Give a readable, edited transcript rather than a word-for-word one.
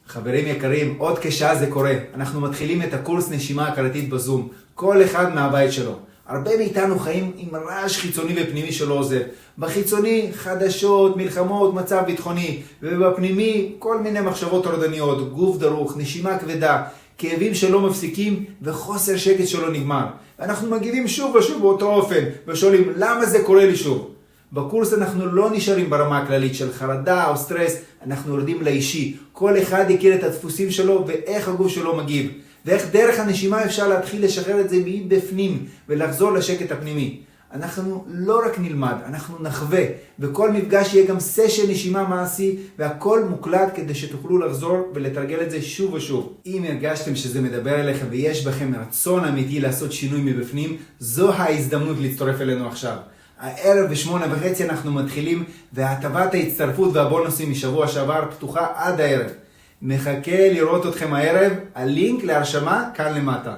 חברים יקרים, עוד כשעה זה קורה. אנחנו מתחילים את הקורס נשימה הכרתית בזום. כל אחד מהבית שלו. הרבה מאיתנו חיים עם רעש חיצוני ופנימי שלא עוזב. בחיצוני חדשות, מלחמות, מצב ביטחוני. ובפנימי כל מיני מחשבות טורדניות, גוף דרוך, נשימה כבדה, כאבים שלא מפסיקים וחוסר שקט שלא נגמר. ואנחנו מגיבים שוב ושוב באותו אופן ושואלים למה זה קורה לי שוב. בקורס אנחנו לא נשארים ברמה הכללית של חרדה או סטרס, אנחנו יורדים לאישי. כל אחד יכיר את הדפוסים שלו ואיך הגוף שלו מגיב. ואיך דרך הנשימה אפשר להתחיל לשחרר את זה מבפנים ולחזור לשקט הפנימי. אנחנו לא רק נלמד, אנחנו נחווה. בכל מפגש יהיה גם סשן נשימה מעשי והכל מוקלט כדי שתוכלו לחזור ולתרגל את זה שוב ושוב. אם הרגשתם שזה מדבר אליכם ויש בכם רצון אמיתי לעשות שינוי מבפנים, זו ההזדמנות להצטרף אלינו עכשיו. הערב ב8:30 אנחנו מתחילים והטבת ההצטרפות והבונוסים משבוע שעבר פתוחה עד הערב. מחכה לראות אתכם הערב, הלינק להרשמה כאן למטה.